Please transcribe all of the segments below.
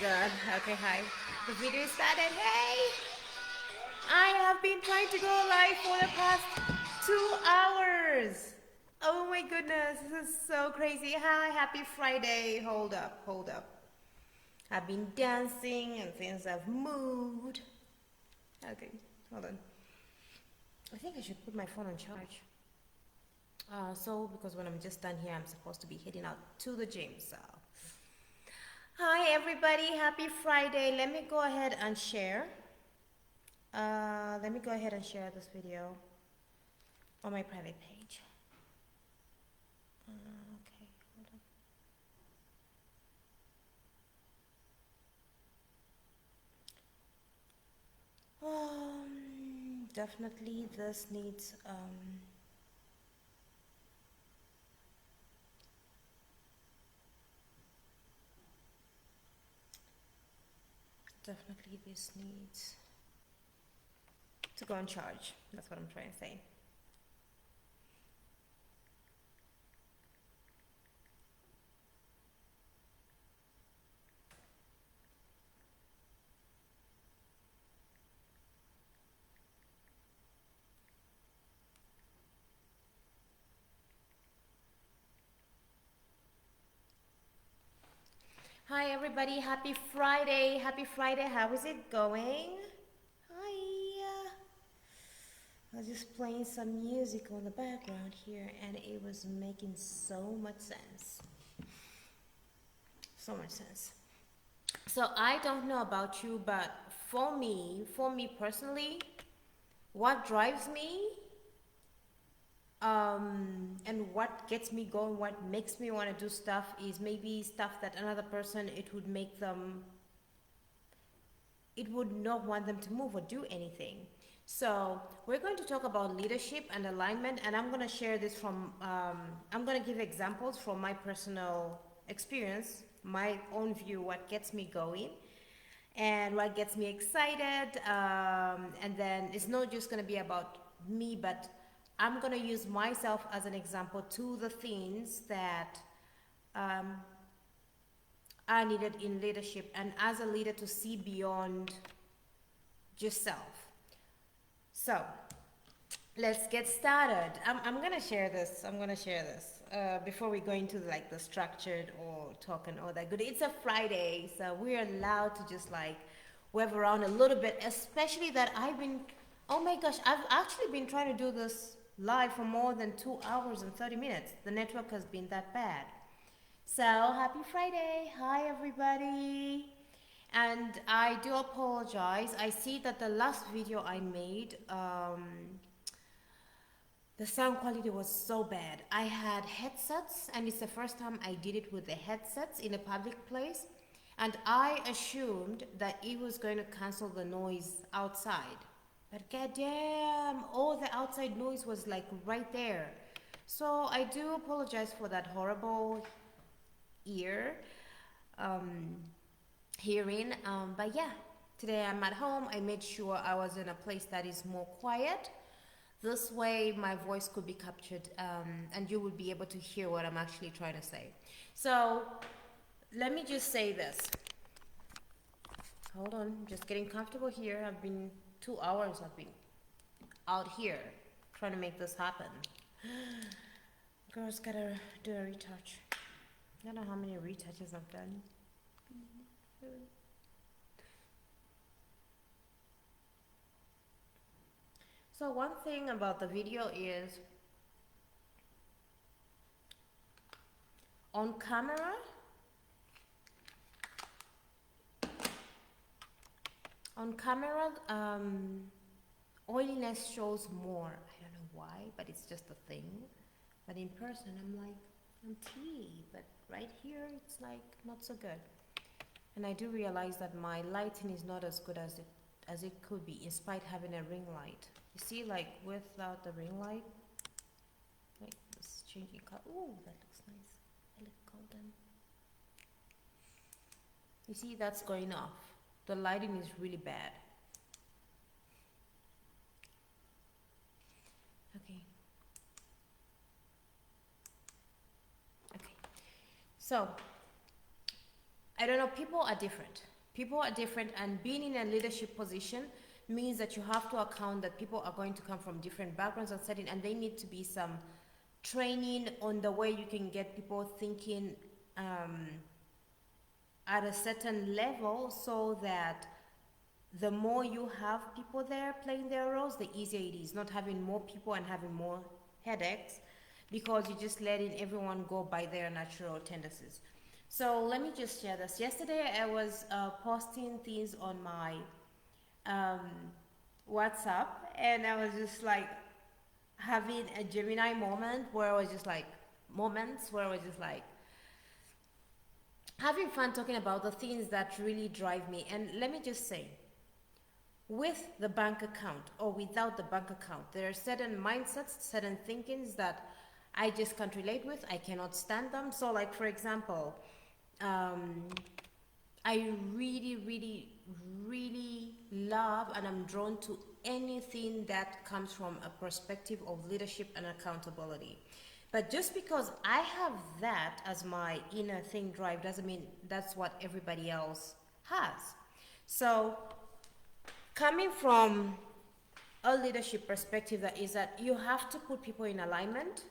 God. Okay, hi. The video started. Hey! I have been trying to go live for the past 2 hours. Oh my goodness, this is so crazy. Hi, happy Friday. Hold up, hold up. I've been dancing and things have moved. Okay, hold on. I think I should put my phone on charge. Because when I'm just done here, I'm supposed to be heading out to the gym. So, hi everybody, happy Friday. Let me go ahead and share. Let me go ahead and share this video on my private page. Okay, hold on. Definitely this needs definitely this needs to go on charge. That's what I'm trying to say. Hi everybody, happy Friday. Happy Friday. How is it going? Hi. I was just playing some music on the background here and it was making so much sense. So much sense. So I don't know about you, but for me personally, what drives me and what gets me going, what makes me want to do stuff is maybe stuff that another person, it would not want them to move or do anything. So we're going to talk about leadership and alignment, and I'm going to share this from, I'm going to give examples from my personal experience, my own view, what gets me going and what gets me excited. And then it's not just going to be about me, but I'm going to use myself as an example to the things that are needed in leadership, and as a leader to see beyond just self. So let's get started. I'm going to share this. Before we go into like the structured or talk and all that good. It's a Friday, so we're allowed to just like wave around a little bit, especially that oh my gosh, I've actually been trying to do this live for more than 2 hours and 30 minutes. The network has been that bad. So happy Friday. Hi everybody. And I do apologize. I see that the last video I made, the sound quality was so bad. I had headsets, and it's the first time I did it with the headsets in a public place. And I assumed that it was going to cancel the noise outside. But goddamn, all the outside noise was like right there. So I do apologize for that horrible ear hearing. But yeah, today I'm at home. I made sure I was in a place that is more quiet. This way my voice could be captured, and you would be able to hear what I'm actually trying to say. So let me just say this. Hold on, I'm just getting comfortable here. I've been 2 hours, I've been out here trying to make this happen. Girls gotta do a retouch. I don't know how many retouches I've done. So one thing about the video is on camera, oiliness shows more. I don't know why, but it's just a thing. But in person, I'm tea, but right here, it's like not so good. And I do realize that my lighting is not as good as it could be, in spite having a ring light. You see, like without the ring light, like this changing color. Ooh, that looks nice. I look golden. You see, that's going off. The lighting is really bad. Okay. Okay. So I don't know, people are different. People are different, and being in a leadership position means that you have to account that people are going to come from different backgrounds and setting, and they need to be some training on the way you can get people thinking um, at a certain level, so that the more you have people there playing their roles, the easier it is. Not having more people and having more headaches, because you're just letting everyone go by their natural tendencies. So let me just share this. Yesterday I was posting things on my um, WhatsApp, and I was just like having a Gemini moment where I was just like, moments where I was just like having fun talking about the things that really drive me. And let me just say, with the bank account or without the bank account, there are certain mindsets, certain thinkings that I just can't relate with. I cannot stand them. So, like, for example, um, I really, really, really love and I'm drawn to anything that comes from a perspective of leadership and accountability. But just because I have that as my inner thing drive doesn't mean that's what everybody else has. So, coming from a leadership perspective, that is that you have to put people in alignment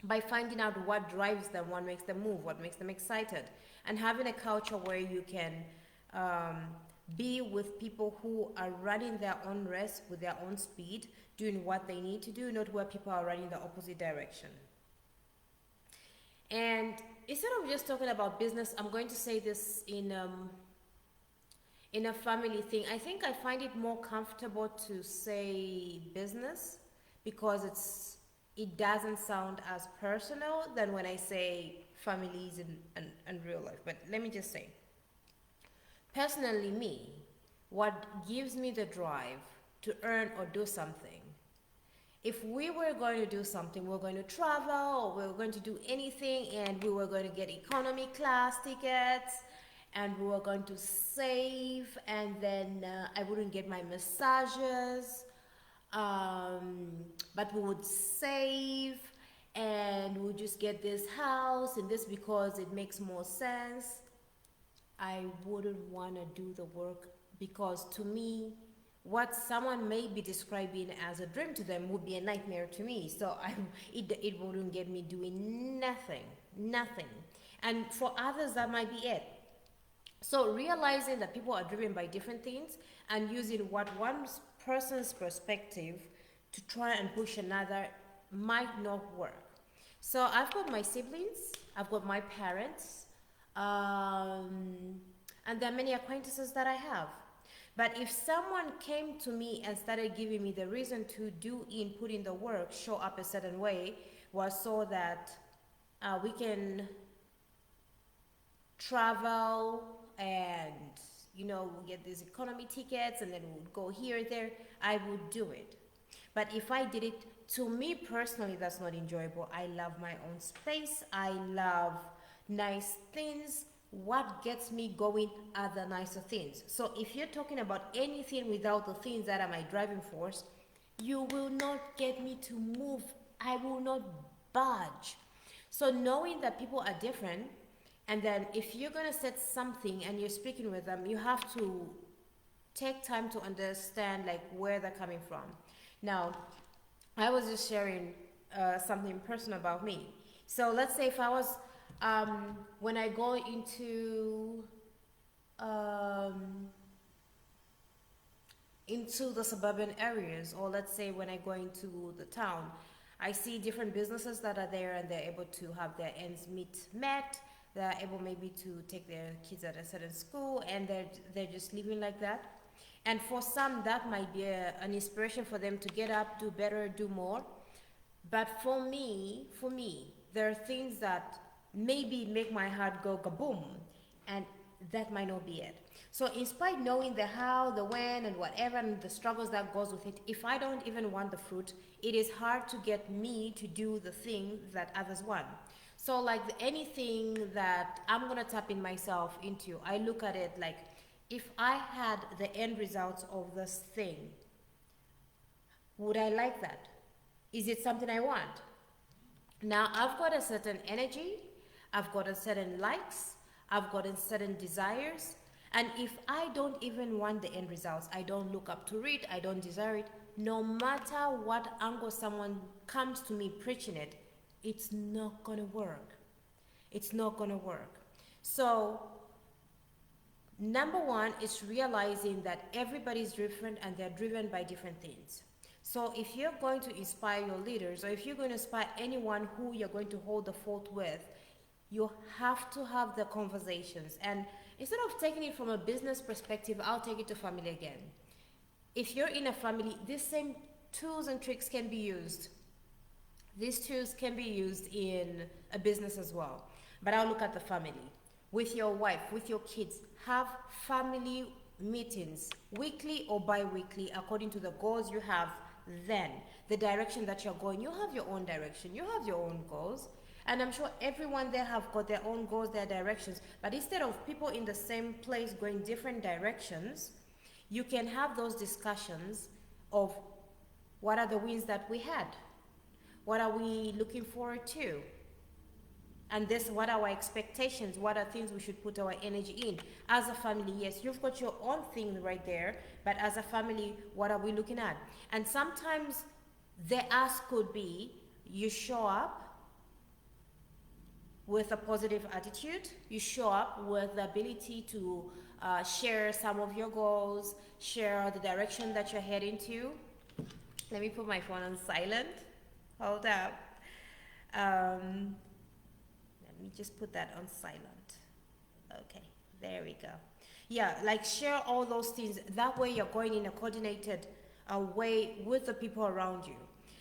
by finding out what drives them, what makes them move, what makes them excited, and having a culture where you can um, be with people who are running their own race with their own speed, doing what they need to do, not where people are running the opposite direction. And instead of just talking about business, I'm going to say this in a family thing. I think I find it more comfortable to say business because it doesn't sound as personal than when I say families and real life. But let me just say, personally, me, what gives me the drive to earn or do something, if we were going to do something, we we're going to travel or we were going to do anything, and we were going to get economy class tickets, and we were going to save, and then I wouldn't get my massages, but we would save, and we'll just get this house and this because it makes more sense. I wouldn't want to do the work, because to me, what someone may be describing as a dream to them would be a nightmare to me. So it wouldn't get me doing nothing. And for others, that might be it. So realizing that people are driven by different things and using what one person's perspective to try and push another might not work. So I've got my siblings, I've got my parents, and there are many acquaintances that I have. But if someone came to me and started giving me the reason to put in the work, show up a certain way, was so that we can travel and, get these economy tickets and then we'll go here and there, I would do it. But if I did it, to me personally, that's not enjoyable. I love my own space. I love nice things. What gets me going are the nicer things. So if you're talking about anything without the things that are my driving force, you will not get me to move. I will not budge. So knowing that people are different, and then if you're going to set something and you're speaking with them, you have to take time to understand like where they're coming from. Now, I was just sharing something personal about me. So let's say if I was when I go into the suburban areas, or let's say when I go into the town, I see different businesses that are there and they're able to have their ends met. They're able maybe to take their kids at a certain school, and they're just living like that. And for some, that might be an inspiration for them to get up, do better, do more. But for me, there are things that maybe make my heart go kaboom, and that might not be it. So in spite knowing the how, the when, and whatever, and the struggles that goes with it, if I don't even want the fruit, it is hard to get me to do the thing that others want. So like anything that I'm gonna tap in myself into, I look at it like, if I had the end results of this thing, would I like that? Is it something I want? Now I've got a certain energy, I've got a certain likes, I've gotten certain desires. And if I don't even want the end results, I don't look up to it, I don't desire it, no matter what angle someone comes to me preaching it, it's not gonna work. It's not gonna work. So, number one is realizing that everybody's different and they're driven by different things. So if you're going to inspire your leaders, or if you're going to inspire anyone who you're going to hold the fort with, you have to have the conversations. And instead of taking it from a business perspective, I'll take it to family again. If you're in a family, these same tools and tricks can be used. These tools can be used in a business as well. But I'll look at the family. With your wife, with your kids, have family meetings, weekly or bi-weekly, according to the goals you have. Then the direction that you're going, you have your own direction, you have your own goals, and I'm sure everyone there have got their own goals, their directions. But instead of people in the same place going different directions, you can have those discussions of what are the wins that we had, what are we looking forward to, and this, what are our expectations, what are things we should put our energy in. As a family, yes, you've got your own thing right there, but as a family, what are we looking at? And sometimes the ask could be, you show up with a positive attitude, you show up with the ability to share some of your goals, share the direction that you're heading to. Let me put my phone on silent. Hold up. Let me just put that on silent. Okay, there we go. Yeah, like share all those things. That way you're going in a coordinated way with the people around you.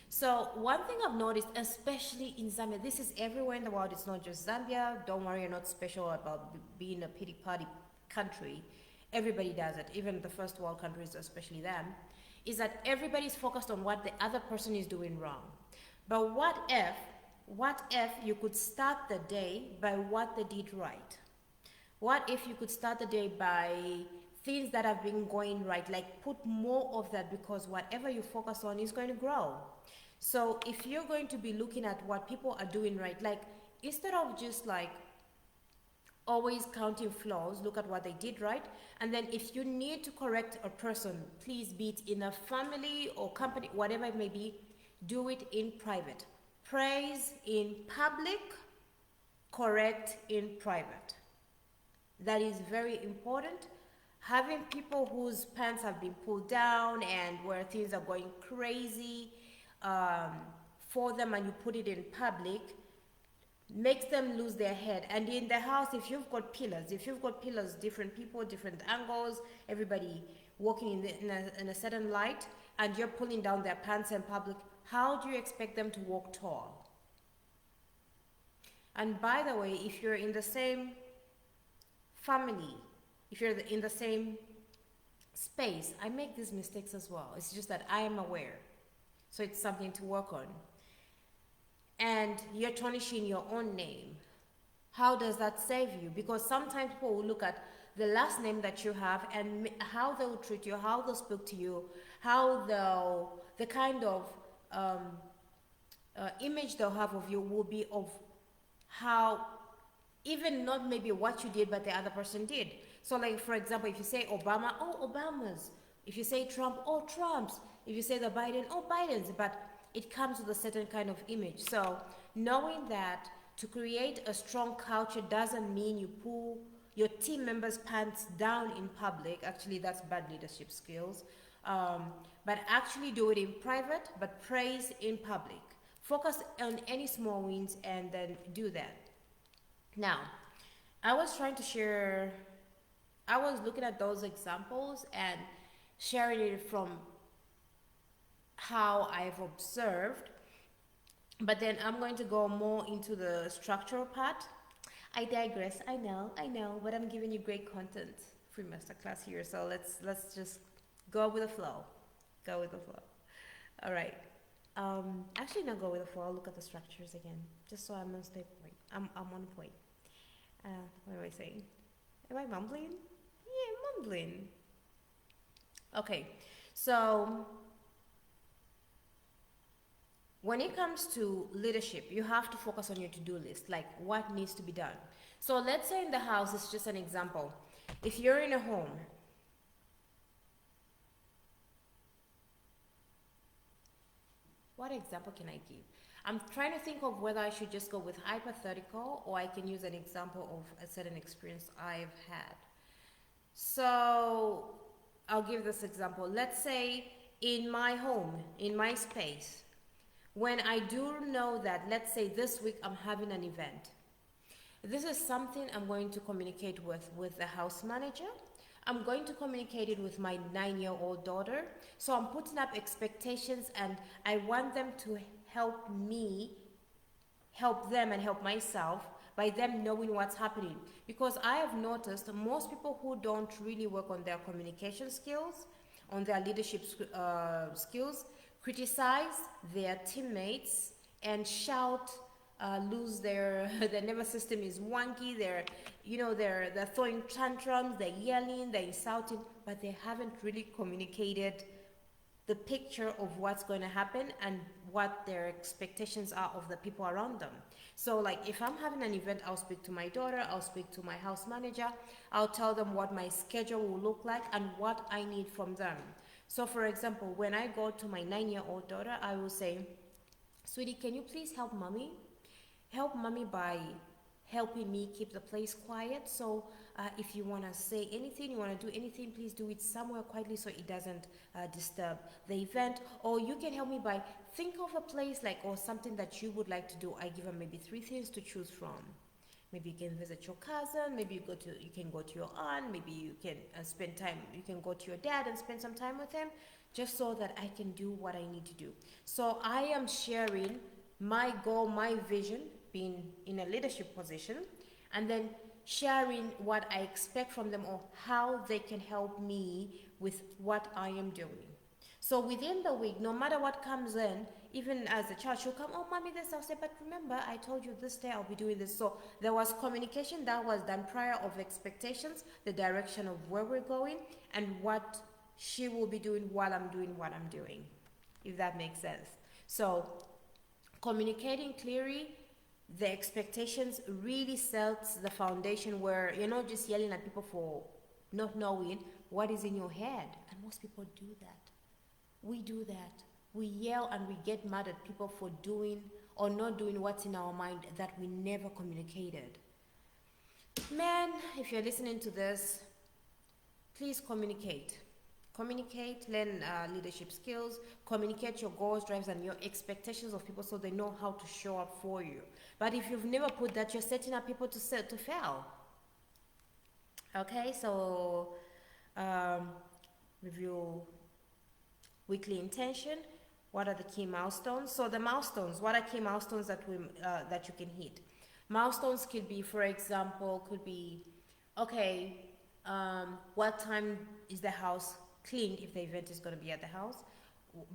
So one thing I've noticed, especially in Zambia, this is everywhere in the world, it's not just Zambia. Don't worry, you're not special about being a pity party country. Everybody does it, even the first world countries, especially them, is that everybody's focused on what the other person is doing wrong. But what if you could start the day by what they did right? What if you could start the day by things that have been going right? Like put more of that, because whatever you focus on is going to grow. So if you're going to be looking at what people are doing right, like instead of just like always counting flaws, look at what they did right. And then if you need to correct a person, please, be it in a family or company, whatever it may be, do it in private. Praise in public, correct in private. That is very important. Having people whose pants have been pulled down and where things are going crazy for them, and you put it in public, makes them lose their head. And in the house, if you've got pillars, different people, different angles, everybody walking in a certain light, and you're pulling down their pants in public, how do you expect them to walk tall? And by the way, if you're in the same family, if you're in the same space, I make these mistakes as well. It's just that I am aware. So it's something to work on. And you're tarnishing your own name. How does that save you? Because sometimes people will look at the last name that you have and how they'll treat you, how they'll speak to you, how the kind of image they'll have of you will be of how, even not maybe what you did, but the other person did. So like, for example, if you say Obama, oh, Obama's. If you say Trump, oh, Trump's. If you say the Biden, oh, Biden's. But it comes with a certain kind of image. So knowing that to create a strong culture doesn't mean you pull your team members' pants down in public. Actually, that's bad leadership skills. But actually do it in private, but praise in public. Focus on any small wins and then do that. Now, I was looking at those examples and sharing it from how I've observed, but then I'm going to go more into the structural part. I digress, I know, but I'm giving you great content. Free masterclass here, so let's just go with the flow. All right. Actually, not go with the flow. I'll look at the structures again, just so I'm on point. I'm on point. What am I saying? Am I mumbling? Yeah, I'm mumbling. Okay, so when it comes to leadership, you have to focus on your to-do list, like what needs to be done. So let's say in the house, it's just an example. If you're in a home, what example can I give? I'm trying to think of whether I should just go with hypothetical or I can use an example of a certain experience I've had. So I'll give this example. Let's say in my home, in my space, when I do know that, let's say this week I'm having an event, this is something I'm going to communicate with the house manager. I'm going to communicate it with my 9-year-old daughter. So I'm putting up expectations and I want them to help me, help them and help myself by them knowing what's happening. Because I have noticed most people who don't really work on their communication skills, on their leadership skills, criticize their teammates and shout, lose their nervous system is wonky, they're throwing tantrums, they're yelling, they're insulting, but they haven't really communicated the picture of what's going to happen and what their expectations are of the people around them. So like if I'm having an event, I'll speak to my daughter, I'll speak to my house manager, I'll tell them what my schedule will look like and what I need from them. So for example, when I go to my 9-year-old daughter, I will say, sweetie, can you please help mommy? Help mommy by helping me keep the place quiet. So if you want to say anything, you want to do anything, please do it somewhere quietly so it doesn't disturb the event. Or you can help me by think of a place like or something that you would like to do. I give her maybe 3 things to choose from. Maybe you can visit your cousin, maybe you can go to your aunt, maybe you can spend time, you can go to your dad and spend some time with him, just so that I can do what I need to do. So I am sharing my goal, my vision, being in a leadership position, and then sharing what I expect from them or how they can help me with what I am doing. So within the week, no matter what comes in, even as a child, she'll come, oh, mommy, this, I'll say, but remember, I told you this day I'll be doing this. So there was communication that was done prior of expectations, the direction of where we're going, and what she will be doing while I'm doing what I'm doing, if that makes sense. So communicating clearly the expectations really sets the foundation where you're not just yelling at people for not knowing what is in your head. And most people do that. We do that. We yell and we get mad at people for doing or not doing what's in our mind that we never communicated. Man, if you're listening to this, please communicate. Communicate, learn leadership skills, communicate your goals, drives, and your expectations of people so they know how to show up for you. But if you've never put that, you're setting up people to fail. Okay, so review weekly intention. What are the key milestones? So the milestones, what are key milestones that you can hit? Milestones could be, for example, okay, what time is the house cleaned if the event is going to be at the house?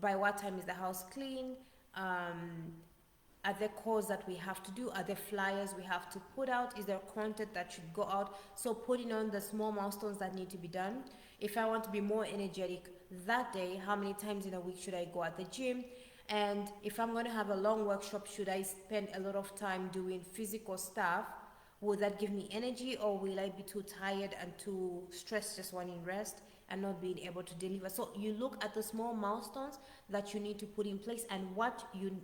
By what time is the house clean? Are there calls that we have to do? Are there flyers we have to put out? Is there content that should go out? So putting on the small milestones that need to be done. If I want to be more energetic that day, how many times in a week should I go at the gym? And if I'm going to have a long workshop, should I spend a lot of time doing physical stuff? Will that give me energy, or will I be too tired and too stressed, just wanting rest and not being able to deliver? So you look at the small milestones that you need to put in place and what you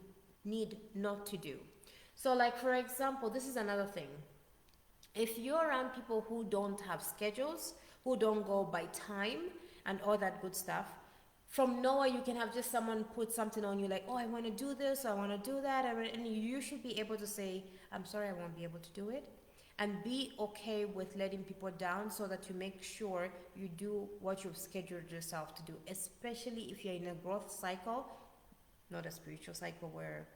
need not to do. So like, for example, this is another thing. If you're around people who don't have schedules, who don't go by time and all that good stuff, from nowhere you can have just someone put something on you like, oh, I want to do this, I want to do that, and you should be able to say, I'm sorry, I won't be able to do it. And be okay with letting people down so that you make sure you do what you've scheduled yourself to do, especially if you're in a growth cycle, not a spiritual cycle where,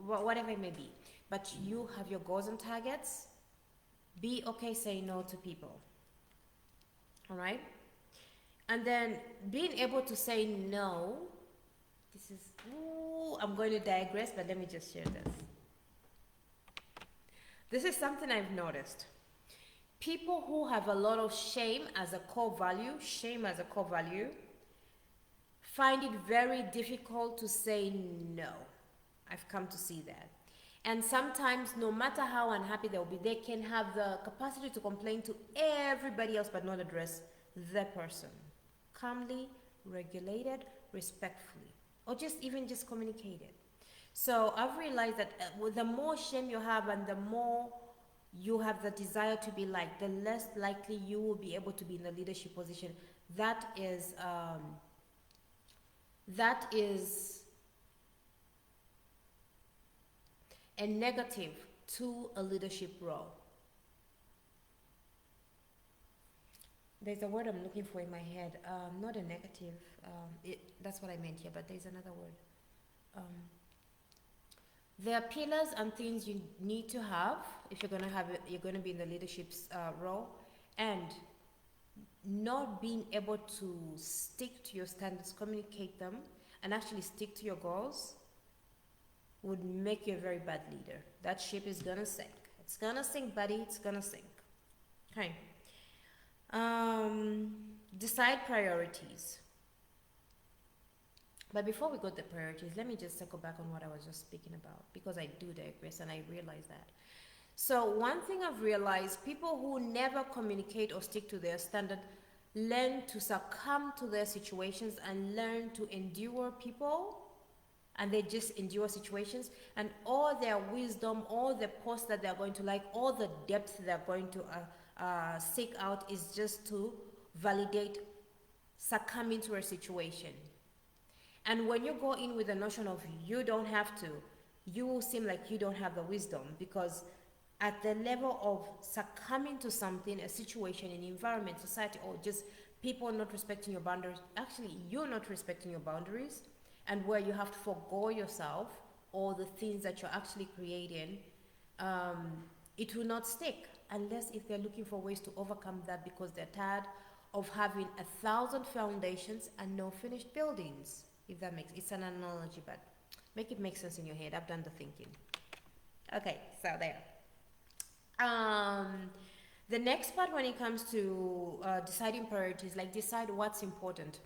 whatever it may be, but you have your goals and targets. Be okay saying no to people. All right? And then being able to say no, I'm going to digress, but let me just share this. This is something I've noticed. People who have a lot of shame as a core value, find it very difficult to say no. I've come to see that. And sometimes, no matter how unhappy they'll be, they can have the capacity to complain to everybody else but not address the person. Calmly, regulated, respectfully, or just even just communicate it. So I've realized that the more shame you have and the more you have the desire to be liked, the less likely you will be able to be in the leadership position. That is a negative to a leadership role. There's a word I'm looking for in my head. Not a negative. That's what I meant here, but there's another word. There are pillars and things you need to have if you're going to be in the leadership role, and not being able to stick to your standards, communicate them, and actually stick to your goals would make you a very bad leader. That ship is gonna sink. It's gonna sink, buddy. It's gonna sink. Okay. Decide priorities. But before we go to the priorities, let me just circle back on what I was just speaking about, because I do digress and I realize that. So one thing I've realized, people who never communicate or stick to their standard learn to succumb to their situations and learn to endure people, and they just endure situations, and all their wisdom, all the posts that they're going to like, all the depth they're going to seek out is just to validate succumbing to a situation. And when you go in with the notion of you don't have to, you will seem like you don't have the wisdom, because at the level of succumbing to something, a situation, an environment, society, or just people not respecting your boundaries, actually you're not respecting your boundaries, and where you have to forego yourself or the things that you're actually creating, it will not stick unless if they're looking for ways to overcome that, because they're tired of having 1,000 foundations and no finished buildings. If that makes, it's an analogy, but make it make sense in your head. I've done the thinking. Okay, so there. The next part, when it comes to deciding priorities, like decide what's important.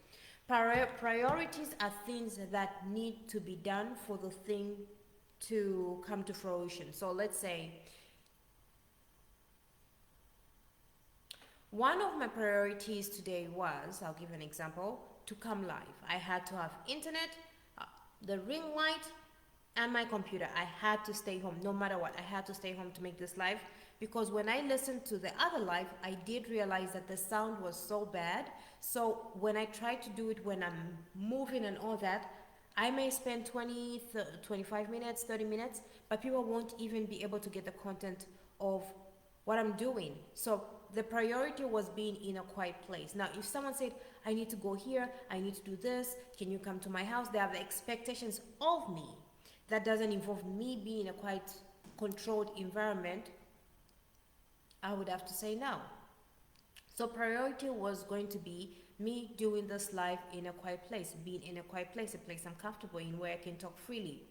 Priorities are things that need to be done for the thing to come to fruition. So let's say one of my priorities today was, I'll give an example, to come live. I had to have internet, the ring light, and my computer. I had to stay home no matter what. I had to stay home to make this live, because when I listened to the other live, I did realize that the sound was so bad. So when I try to do it when I'm moving and all that, I may spend 25 minutes, 30 minutes, but people won't even be able to get the content of what I'm doing. So the priority was being in a quiet place. Now, if someone said, I need to go here, I need to do this, can you come to my house? They have the expectations of me. That doesn't involve me being in a quite controlled environment. I would have to say no. So priority was going to be me doing this live in a quiet place, being in a quiet place, a place I'm comfortable in, where I can talk freely.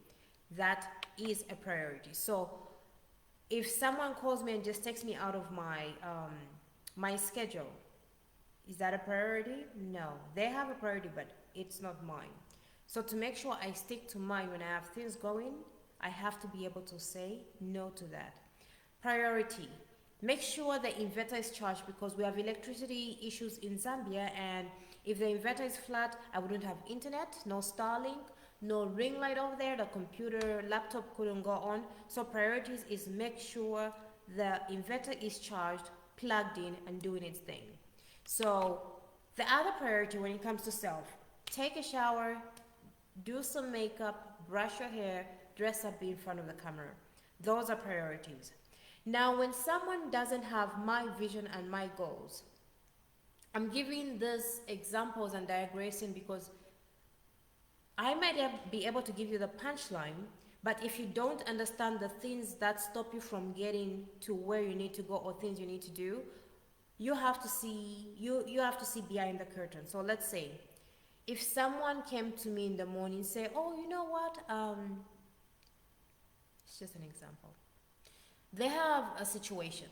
That is a priority. So if someone calls me and just takes me out of my schedule, is that a priority? No. They have a priority, but it's not mine. So to make sure I stick to mine when I have things going, I have to be able to say no to that. Priority. Make sure the inverter is charged, because we have electricity issues in Zambia, and if the inverter is flat, I wouldn't have internet, no Starlink, no ring light over there, the computer, laptop couldn't go on. So priorities is make sure the inverter is charged, plugged in, and doing its thing. So the other priority when it comes to self, take a shower, do some makeup, brush your hair, dress up, be in front of the camera. Those are priorities. Now, when someone doesn't have my vision and my goals, I'm giving these examples and digressing because I might be able to give you the punchline, but if you don't understand the things that stop you from getting to where you need to go or things you need to do, you have to see behind the curtain. So let's say if someone came to me in the morning and say, oh, you know what, it's just an example. They have a situation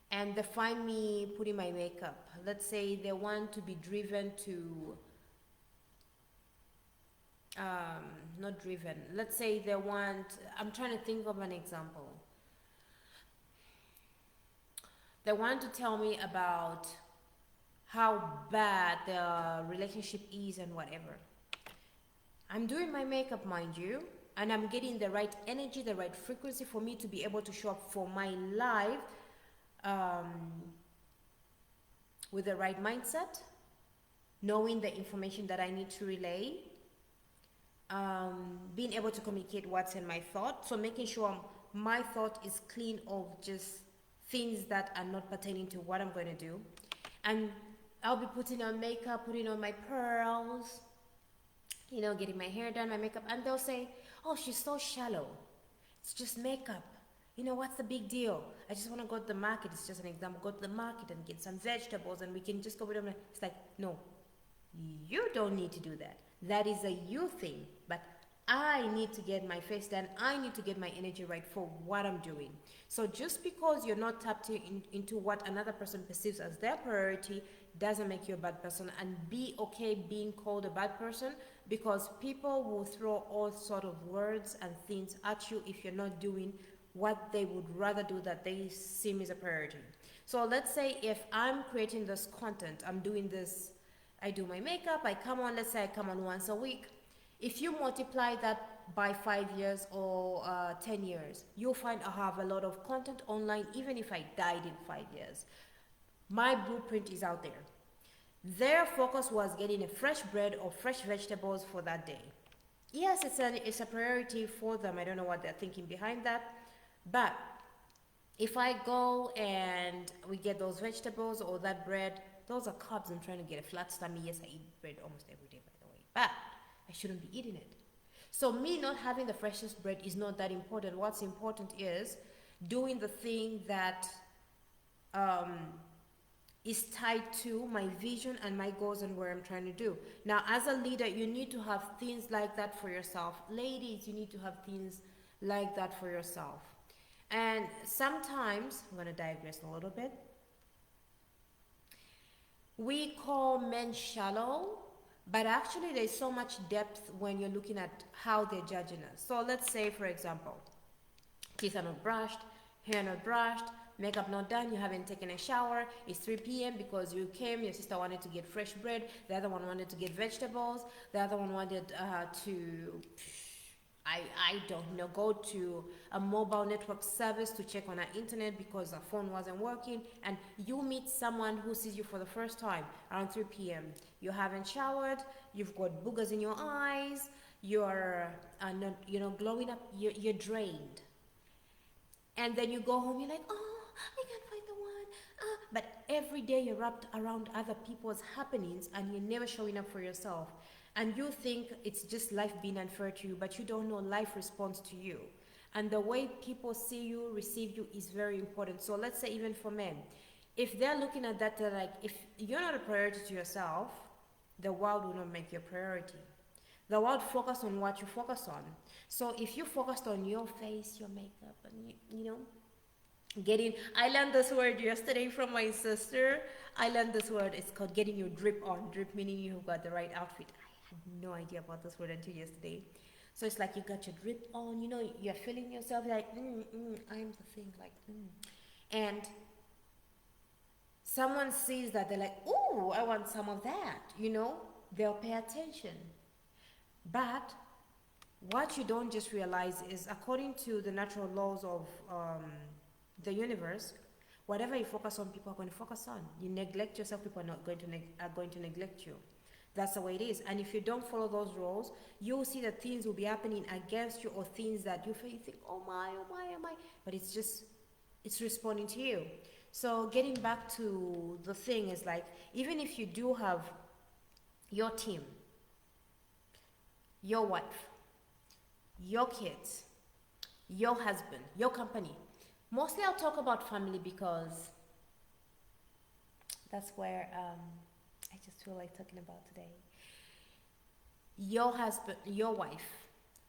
and they find me putting my makeup. Let's say they want to be driven to not driven. Let's say they want, I'm trying to think of an example. They want to tell me about how bad the relationship is and whatever. I'm doing my makeup, mind you, and I'm getting the right energy, the right frequency for me to be able to show up for my life um, with the right mindset, knowing the information that I need to relay, being able to communicate what's in my thought. So making sure my thought is clean of just things that are not pertaining to what I'm going to do. And I'll be putting on makeup, putting on my pearls, you know, getting my hair done, my makeup, and they'll say, oh, she's so shallow. It's just makeup. You know, what's the big deal? I just want to go to the market. It's just an example. Go to the market and get some vegetables and we can just go with them. It's like, no, you don't need to do that. That is a you thing. But I need to get my face done. I need to get my energy right for what I'm doing. So just because you're not tapped into what another person perceives as their priority doesn't make you a bad person. And be okay being called a bad person, because people will throw all sort of words and things at you if you're not doing what they would rather do that they seem is a priority. So let's say if I'm creating this content, I'm doing this, I do my makeup, I come on, let's say I come on once a week. If you multiply that by 5 years or 10 years, you'll find I have a lot of content online, even if I died in 5 years. My blueprint is out there. Their focus was getting a fresh bread or fresh vegetables for that day. Yes, it's a priority for them. I don't know what they're thinking behind that. But if I go and we get those vegetables or that bread, those are carbs. I'm trying to get a flat stomach. Yes, I eat bread almost every day, by the way. But I shouldn't be eating it. So me not having the freshest bread is not that important. What's important is doing the thing that is tied to my vision and my goals and where I'm trying to do. Now, as a leader, you need to have things like that for yourself. Ladies, you need to have things like that for yourself. And sometimes, I'm going to digress a little bit, we call men shallow, but actually there's so much depth when you're looking at how they're judging us. So let's say, for example, teeth are not brushed, hair not brushed, makeup not done, you haven't taken a shower, it's 3 p.m. because you came, your sister wanted to get fresh bread, the other one wanted to get vegetables, the other one wanted to, I don't know, go to a mobile network service to check on our internet because our phone wasn't working, and you meet someone who sees you for the first time around 3 p.m. You haven't showered, you've got boogers in your eyes, you're not, you know, glowing up, you're drained. And then you go home, you're like, oh, I can't find the one. But every day you're wrapped around other people's happenings and you're never showing up for yourself. And you think it's just life being unfair to you, but you don't know life responds to you. And the way people see you, receive you is very important. So let's say even for men, if they're looking at that, they're like, if you're not a priority to yourself, the world will not make you a priority. The world focus on what you focus on. So if you focused on your face, your makeup, and you know, I learned this word yesterday from my sister. I learned this word, it's called getting your drip on. Drip meaning you've got the right outfit. I had no idea about this word until yesterday. So it's like you got your drip on, you know, you're feeling yourself like, I'm the thing, like, And someone sees that, they're like, ooh, I want some of that, you know, they'll pay attention. But what you don't just realize is, according to the natural laws of the universe, whatever you focus on, people are going to focus on. You neglect yourself, people are not going to are going to neglect you. That's the way it is. And if you don't follow those rules, you'll see that things will be happening against you, or things that you think, oh my, oh my, oh my. But it's responding to you. So getting back to the thing is like, even if you do have your team, your wife, your kids, your husband, your company. Mostly I'll talk about family because that's where I just feel like talking about today. Your husband, your wife.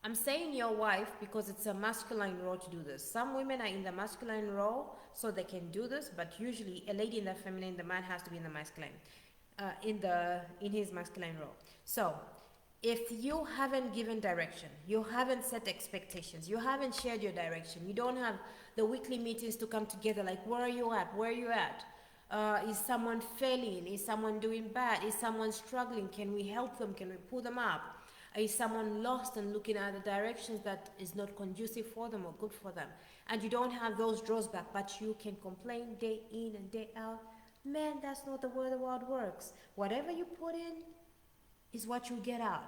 I'm saying your wife because it's a masculine role to do this. Some women are in the masculine role so they can do this, but usually a lady in the feminine, the man has to be in the masculine, in his masculine role. So if you haven't given direction, you haven't set expectations, you haven't shared your direction, you don't have the weekly meetings to come together, like where are you at, where are you at, is someone failing, is someone doing bad, is someone struggling, can we help them, can we pull them up, is someone lost and looking at the directions that is not conducive for them or good for them, and you don't have those draws back, but you can complain day in and day out, man, that's not the way the world works. Whatever you put in is what you get out.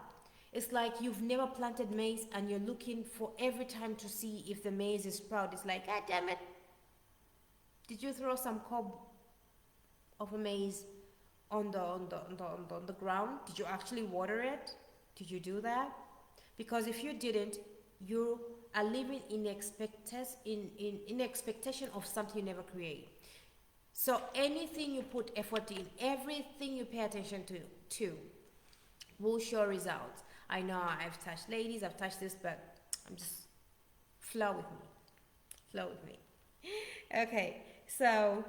It's like you've never planted maize and you're looking for every time to see if the maize is sprout. It's like, God damn it. Did you throw some cob of a maize on the ground? Did you actually water it? Did you do that? Because if you didn't, you are living in expectation of something you never create. So anything you put effort in, everything you pay attention to will show results. I know I've touched ladies, I've touched this, but I'm just flow with me. Okay, so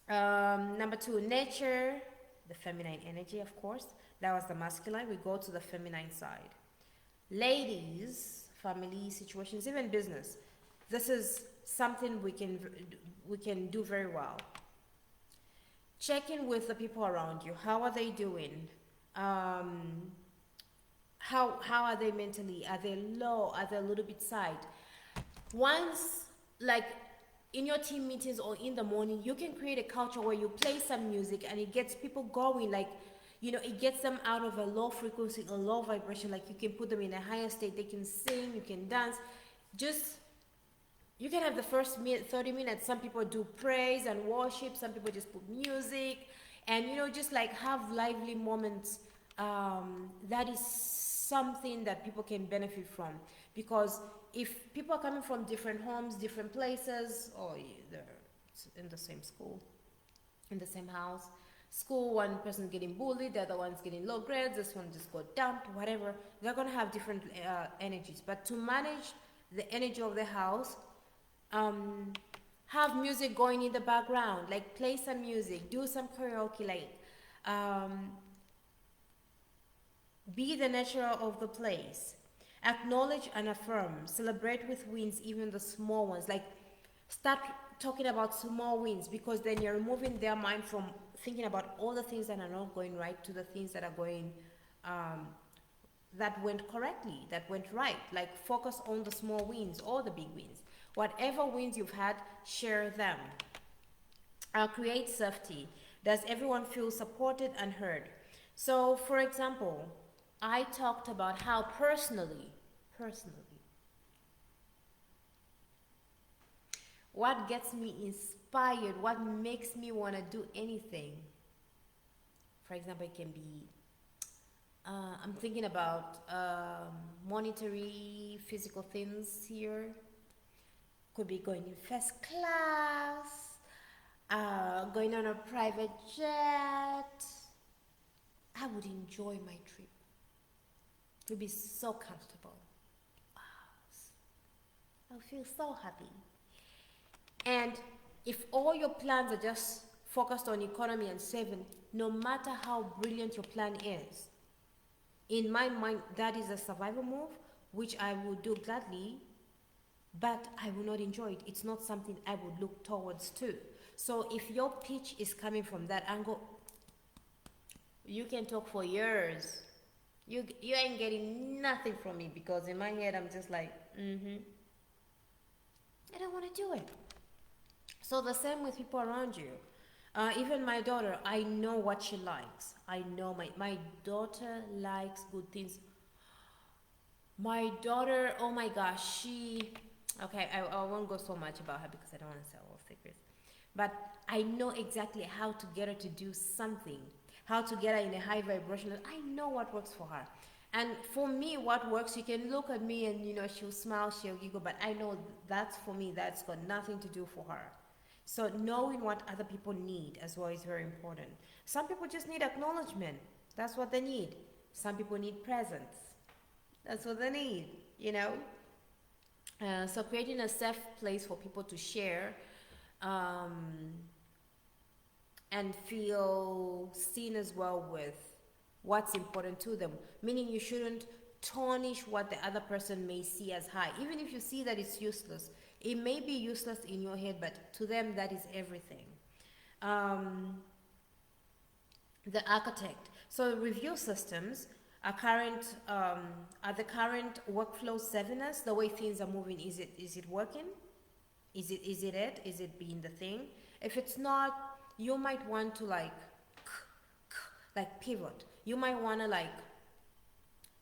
number 2, nature, the feminine energy, of course. That was the masculine. We go to the feminine side. Ladies, family situations, even business. This is something we can do very well. Check in with the people around you. How are they doing? How are they mentally? Are they low? Are they a little bit side? Once, like in your team meetings or in the morning, you can create a culture where you play some music and it gets people going, like, you know, it gets them out of a low frequency, a low vibration, like you can put them in a higher state, they can sing, you can dance. Just, you can have the first 30 minutes, some people do praise and worship, some people just put music, and you know, just like have lively moments. That is something that people can benefit from, because if people are coming from different homes, different places, or they're in the same school, in the same house, school, one person's getting bullied, the other one's getting low grades, this one just got dumped, whatever, they're going to have different energies. But to manage the energy of the house, have music going in the background, like play some music, do some karaoke, like be the nurturer of the place. Acknowledge and affirm. Celebrate with wins, even the small ones. Like, start talking about small wins, because then you're removing their mind from thinking about all the things that are not going right to the things that are going, that went correctly, that went right. Like, focus on the small wins or the big wins. Whatever wins you've had, share them. Create safety. Does everyone feel supported and heard? So, for example, I talked about how personally, what gets me inspired, what makes me want to do anything. For example, it can be, I'm thinking about monetary, physical things here. Could be going in first class, going on a private jet. I would enjoy my trip. It would be so comfortable. Wow. I feel so happy. And if all your plans are just focused on economy and saving, no matter how brilliant your plan is, in my mind, that is a survival move, which I would do gladly, but I will not enjoy it. It's not something I would look towards to. So if your pitch is coming from that angle, you can talk for years. You ain't getting nothing from me, because in my head I'm just like, I don't want to do it. So the same with people around you. Even my daughter, I know what she likes. I know my daughter likes good things. My daughter, oh my gosh, okay, I won't go so much about her because I don't want to sell all secrets. But I know exactly how to get her to do something, how to get her in a high vibration. I know what works for her. And for me, what works, you can look at me and, you know, she'll smile, she'll giggle, but I know that's for me, that's got nothing to do for her. So knowing what other people need as well is very important. Some people just need acknowledgement. That's what they need. Some people need presence. That's what they need, you know. So creating a safe place for people to share and feel seen as well with what's important to them, meaning you shouldn't tarnish what the other person may see as high. Even if you see that it's useless, it may be useless in your head, but to them that is everything. The architect. So review systems are the current workflow savviness, the way things are moving. Is it working? Is it being the thing? If it's not, you might want to like pivot. You might want to like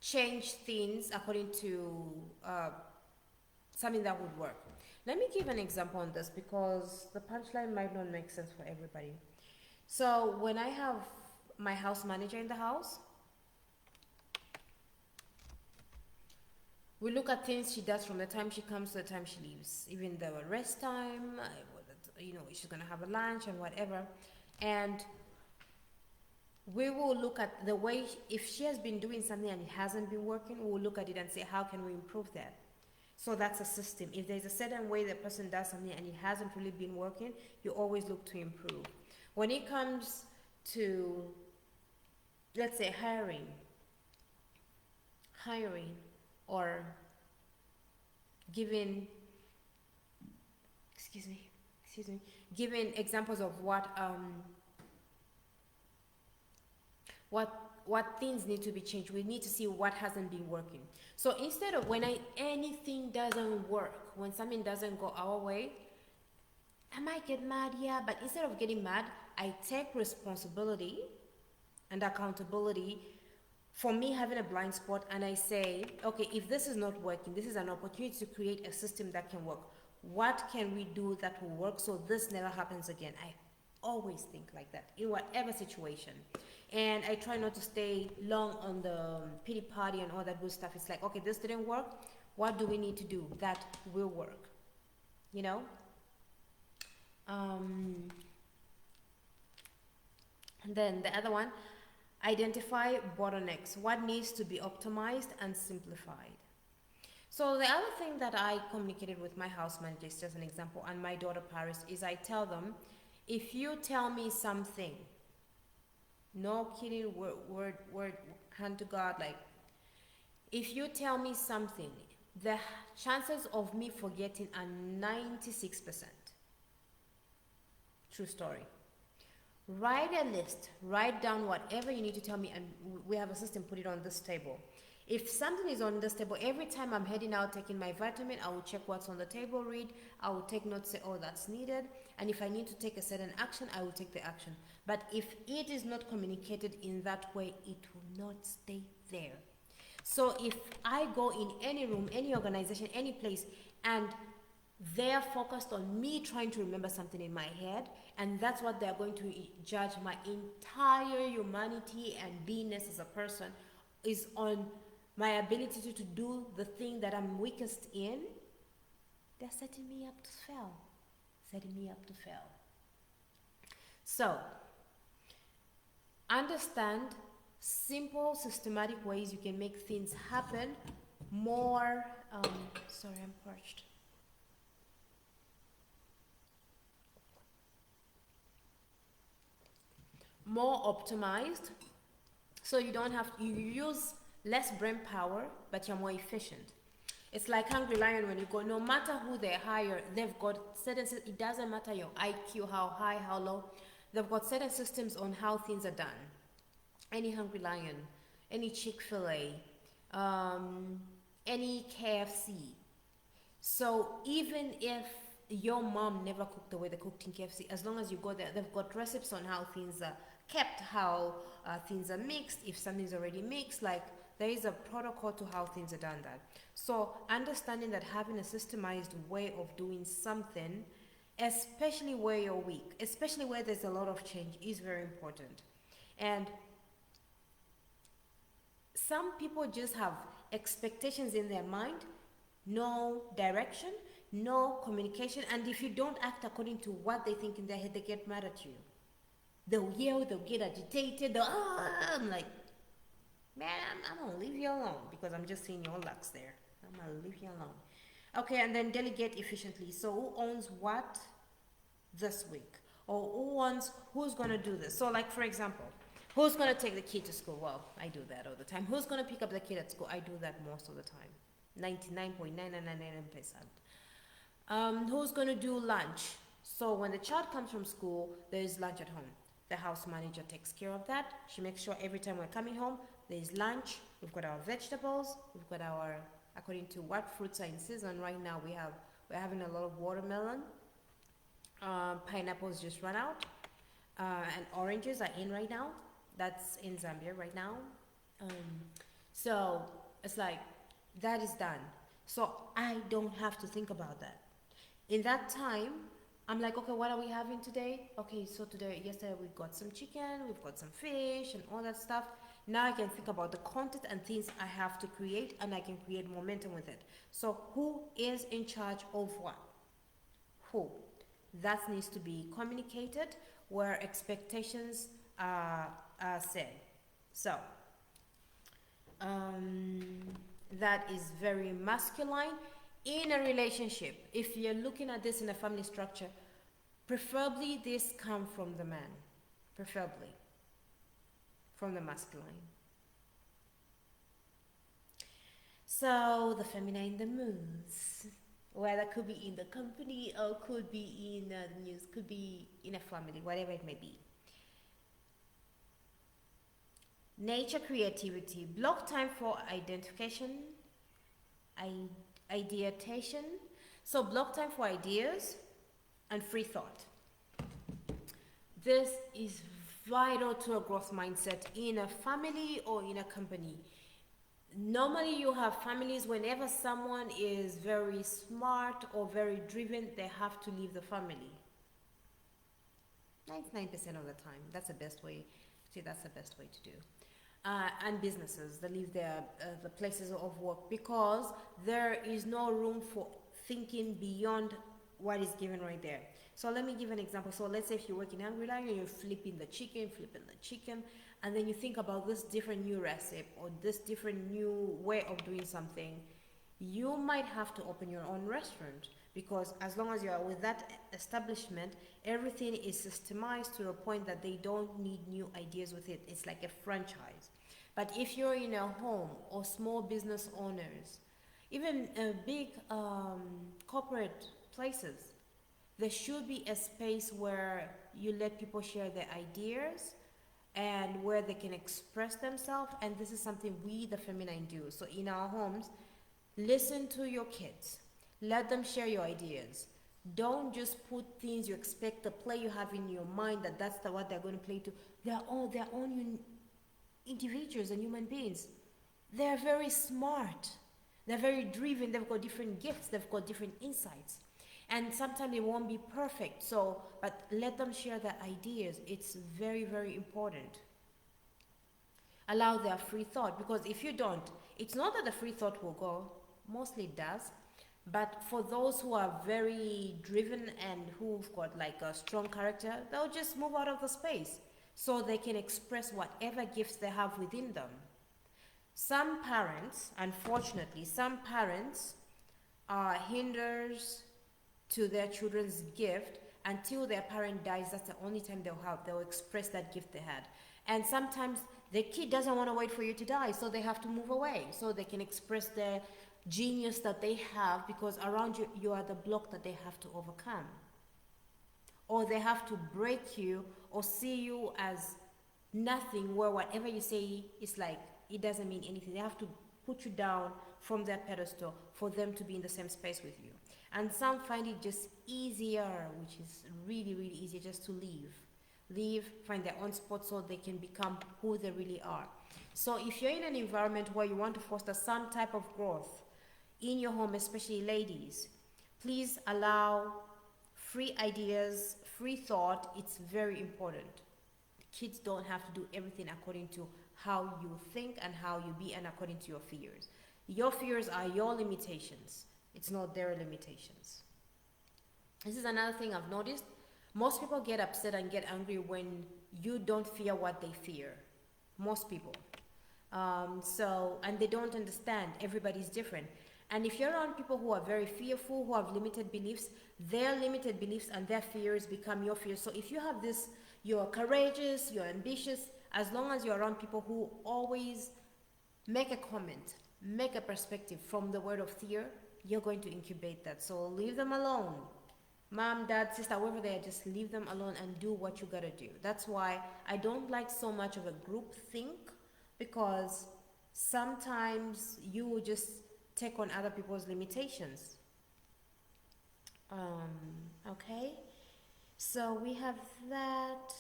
change things according to something that would work. Let me give an example on this because the punchline might not make sense for everybody. So when I have my house manager in the house, we look at things she does from the time she comes to the time she leaves, even the rest time, she's gonna have a lunch and whatever. And we will look at the way, if she has been doing something and it hasn't been working, we'll look at it and say, how can we improve that? So that's a system. If there's a certain way the person does something and it hasn't really been working, you always look to improve. When it comes to, let's say, hiring or giving examples of what things need to be changed, we need to see what hasn't been working. So instead of when anything doesn't work, when something doesn't go our way, I might get mad, yeah, but instead of getting mad, I take responsibility and accountability for me having a blind spot, and I say, okay, if this is not working, this is an opportunity to create a system that can work. What can we do that will work so this never happens again? I always think like that in whatever situation. And I try not to stay long on the pity party and all that good stuff. It's like, okay, this didn't work. What do we need to do that will work? You know? And then the other one, identify bottlenecks. What needs to be optimized and simplified? So the other thing that I communicated with my house manager, is just an example, and my daughter Paris, is I tell them, if you tell me something, no kidding, word, hand to God, like, if you tell me something, the chances of me forgetting are 96%. True story. Write a list, write down whatever you need to tell me, and we have a system, put it on this table. If something is on this table, every time I'm heading out taking my vitamin, I will check what's on the table, read, I will take notes, say, oh, that's needed. And if I need to take a certain action, I will take the action. But if it is not communicated in that way, it will not stay there. So if I go in any room, any organization, any place, and they're focused on me trying to remember something in my head, and that's what they're going to judge my entire humanity and beingness as a person, is on my ability to do the thing that I'm weakest in, they're setting me up to fail. So, understand simple, systematic ways you can make things happen more, sorry, I'm parched. More optimized, so you use less brain power, but you're more efficient. It's like Hungry Lion. When you go, no matter who they hire, they've got certain, it doesn't matter your IQ, how high, how low, they've got certain systems on how things are done. Any Hungry Lion, any Chick-fil-A, any KFC. So even if your mom never cooked the way they cooked in KFC, as long as you go there, they've got recipes on how things are kept, how things are mixed, if something's already mixed, like there is a protocol to how things are done that. So understanding that having a systemized way of doing something, especially where you're weak, especially where there's a lot of change, is very important. And some people just have expectations in their mind, no direction, no communication, and if you don't act according to what they think in their head, they get mad at you. They'll yell, they'll get agitated, I'm like, man, I'm gonna leave you alone because I'm just seeing your lucks there. I'm gonna leave you alone. Okay, and then delegate efficiently. So who owns what this week? Or who's gonna do this? So like, for example, Who's going to take the kid to school? Well, I do that all the time. Who's going to pick up the kid at school? I do that most of the time. 99.9999%. Who's going to do lunch? So when the child comes from school, there is lunch at home. The house manager takes care of that. She makes sure every time we're coming home, there is lunch. We've got our vegetables. We've got our, according to what fruits are in season right now, we're having a lot of watermelon. Pineapples just run out. And oranges are in right now. That's in Zambia right now. So it's like, that is done. So I don't have to think about that. In that time, I'm like, okay, what are we having today? Okay, so yesterday we got some chicken, we've got some fish and all that stuff. Now I can think about the content and things I have to create, and I can create momentum with it. So who is in charge of what? Who? That needs to be communicated where expectations are set. So that is very masculine. In a relationship, if you're looking at this in a family structure, preferably this comes from the man, preferably from the masculine. So the feminine, the moods, whether could be in the company or could be in the news, could be in a family, whatever it may be. Nature, creativity, block time for identification, ideation. So block time for ideas and free thought. This is vital to a growth mindset in a family or in a company. Normally you have families, whenever someone is very smart or very driven, they have to leave the family. 99% of the time. That's the best way. See, that's the best way to do. And businesses, they leave the places of work because there is no room for thinking beyond what is given right there. So let me give an example. So let's say if you're working Hungry Lion and you're flipping the chicken, and then you think about this different new recipe or this different new way of doing something, you might have to open your own restaurant, because as long as you are with that establishment, everything is systemized to a point that they don't need new ideas with it. It's like a franchise. But if you're in a home or small business owners, even big corporate places, there should be a space where you let people share their ideas and where they can express themselves. And this is something we, the feminine, do. So in our homes, listen to your kids. Let them share your ideas. Don't just put things you expect, the play you have in your mind, that's what they're going to play to. They're all their own individuals and human beings. They're very smart. They're very driven. They've got different gifts. They've got different insights. And sometimes it won't be perfect. So, but let them share their ideas. It's very, very important. Allow their free thought, because if you don't, it's not that the free thought will go. Mostly it does. But for those who are very driven and who've got like a strong character, they'll just move out of the space so they can express whatever gifts they have within them. Some parents, unfortunately, are hinders to their children's gift until their parent dies. That's the only time they'll express that gift they had. And sometimes the kid doesn't want to wait for you to die, so they have to move away so they can express their genius that they have, because around you, you are the block that they have to overcome. Or they have to break you or see you as nothing, where whatever you say is like, it doesn't mean anything. They have to put you down from their pedestal for them to be in the same space with you. And some find it just easier, which is really, really easy, just to leave, find their own spot so they can become who they really are. So if you're in an environment where you want to foster some type of growth in your home, especially ladies, please allow free ideas, free thought. It's very important. Kids don't have to do everything according to how you think and how you be and according to your fears. Your fears are your limitations. It's not their limitations. This is another thing I've noticed. Most people get upset and get angry when you don't fear what they fear. Most people. And they don't understand. Everybody's different. And if you're around people who are very fearful, who have limited beliefs, their limited beliefs and their fears become your fears. So if you have this, you're courageous, you're ambitious, as long as you're around people who always make a comment, make a perspective from the word of fear, you're going to incubate that. So leave them alone. Mom, dad, sister, whoever they are, just leave them alone and do what you gotta do. That's why I don't like so much of a group think, because sometimes you will just take on other people's limitations. Okay, so we have that.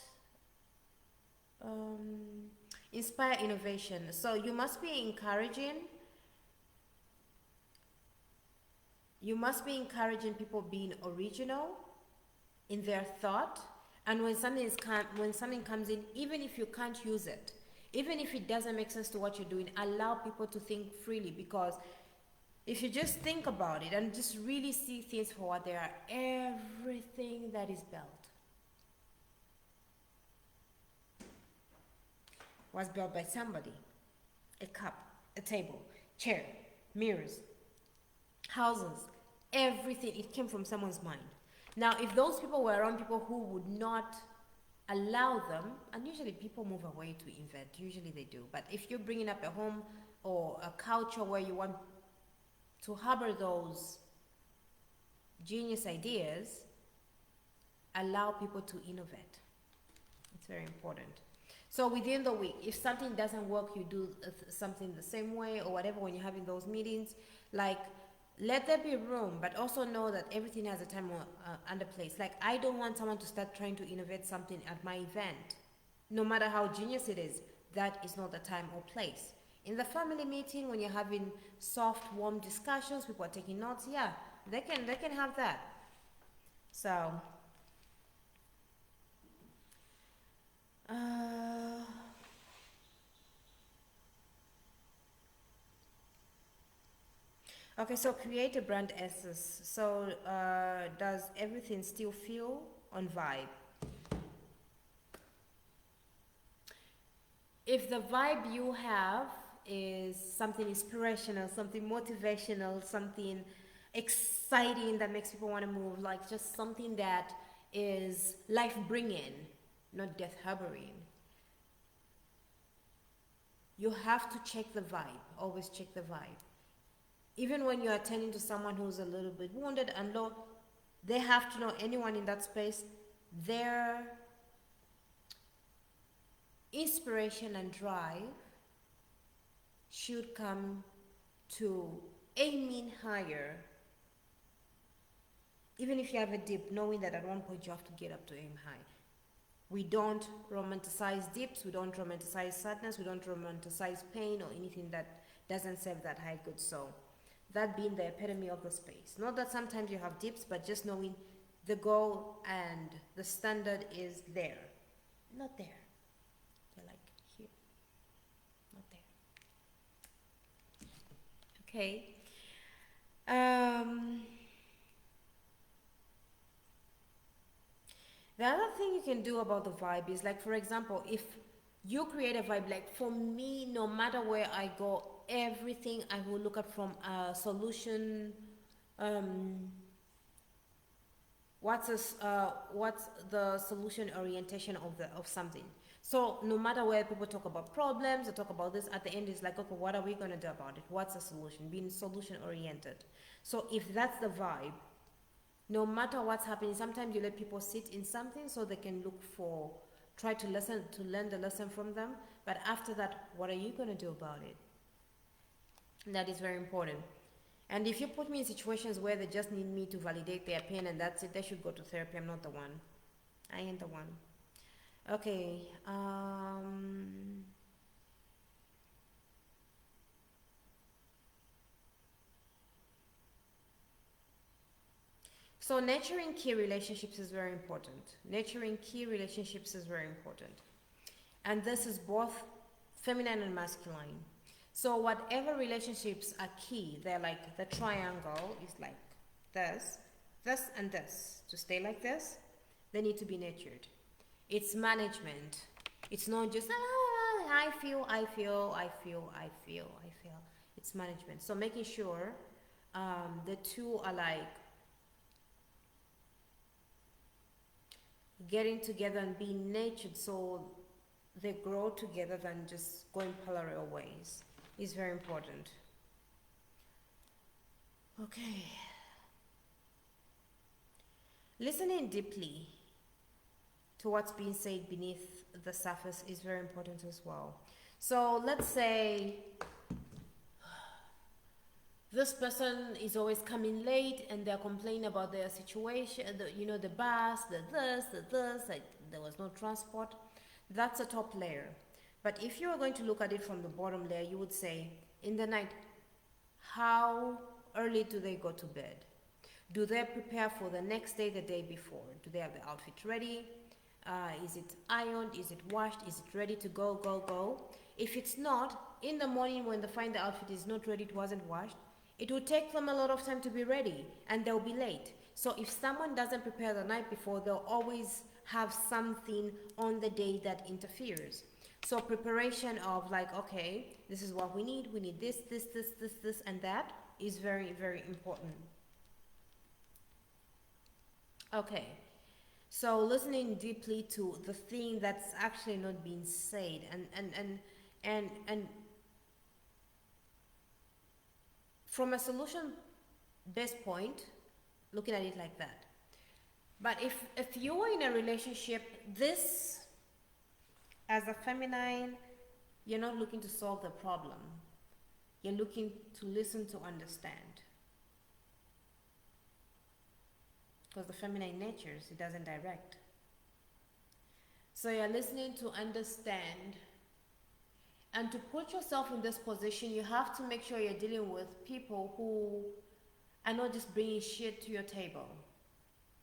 Inspire innovation. So you must be encouraging people being original in their thought. And when something comes in, even if you can't use it, even if it doesn't make sense to what you're doing, allow people to think freely. Because if you just think about it and just really see things for what they are, everything that is built was built by somebody. A cup, a table, chair, mirrors, houses, everything, it came from someone's mind. Now, if those people were around people who would not allow them, and usually people move away to invent, usually they do, but if you're bringing up a home or a culture where you want to harbor those genius ideas, allow people to innovate. It's very important. So within the week, if something doesn't work, you do something the same way or whatever when you're having those meetings. Like, let there be room, but also know that everything has a time and a place. Like, I don't want someone to start trying to innovate something at my event. No matter how genius it is, that is not the time or place. In the family meeting, when you're having soft, warm discussions, people are taking notes, yeah, they can have that. So, okay, so create a brand essence. So, does everything still feel on vibe? If the vibe you have is something inspirational, something motivational, something exciting that makes people want to move, like just something that is life-bringing, not death-harboring, you have to check the vibe. Always check the vibe. Even when you're attending to someone who's a little bit wounded and low, they have to know, anyone in that space, their inspiration and drive should come to aiming higher. Even if you have a dip, knowing that at one point you have to get up to aim high. We don't romanticize dips, we don't romanticize sadness, we don't romanticize pain or anything that doesn't serve that high good. So that being the epitome of the space. Not that sometimes you have dips, but just knowing the goal and the standard is there. Not there. You're like here. Not there. Okay. The other thing you can do about the vibe is, like, for example, if you create a vibe, like for me, no matter where I go, everything I will look at from a solution, what's the solution orientation of something. So no matter where people talk about problems or talk about this, at the end it's like, okay, what are we going to do about it? What's the solution? Being solution oriented. So if that's the vibe, no matter what's happening, sometimes you let people sit in something so they can try to learn the lesson from them. But after that, what are you going to do about it? And that is very important. And if you put me in situations where they just need me to validate their pain and that's it, they should go to therapy. I'm not the one. I ain't the one. Okay. So nurturing key relationships is very important. Nurturing key relationships is very important. And this is both feminine and masculine. So whatever relationships are key, they're like the triangle is like this, this and this. To stay like this, they need to be nurtured. It's management. It's not just, I feel. It's management. So making sure the two are like getting together and being nurtured, so they grow together than just going parallel ways. It's very important. Okay. Listening deeply to what's being said beneath the surface is very important as well. So let's say this person is always coming late and they're complaining about their situation, the bus, the this, like there was no transport. That's a top layer. But if you are going to look at it from the bottom layer, you would say, in the night, how early do they go to bed? Do they prepare for the next day, the day before? Do they have the outfit ready? Is it ironed? Is it washed? Is it ready to go? If it's not, in the morning when they find the outfit is not ready, it wasn't washed, it will take them a lot of time to be ready and they'll be late. So if someone doesn't prepare the night before, they'll always have something on the day that interferes. So preparation of like, okay, this is what we need this, and that is very, very important. Okay, so listening deeply to the thing that's actually not being said, and from a solution-based point, looking at it like that. But if you are in a relationship, this, as a feminine, you're not looking to solve the problem. You're looking to listen to understand. Because the feminine natures, it doesn't direct. So you're listening to understand. And to put yourself in this position, you have to make sure you're dealing with people who are not just bringing shit to your table.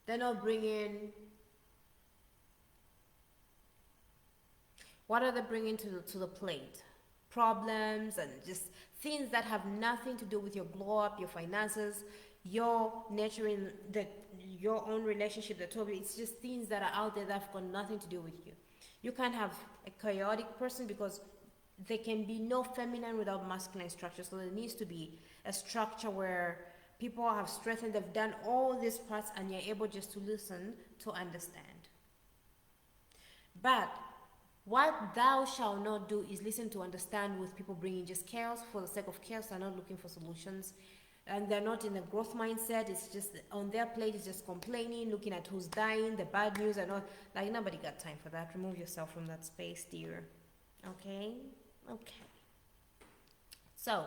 They're not bringing... What are they bringing to the plate? Problems and just things that have nothing to do with your glow up, your finances, your nurturing your own relationship, the topic. It's just things that are out there that have got nothing to do with you. You can't have a chaotic person because there can be no feminine without masculine structure. So there needs to be a structure where people have strengthened, they've done all these parts, and you're able just to listen to understand. But what thou shalt not do is listen to understand with people bringing just chaos for the sake of chaos. They're not looking for solutions. And they're not in a growth mindset. It's just on their plate, it's just complaining, looking at who's dying, the bad news, and all. Like, nobody got time for that. Remove yourself from that space, dear. Okay? Okay. So,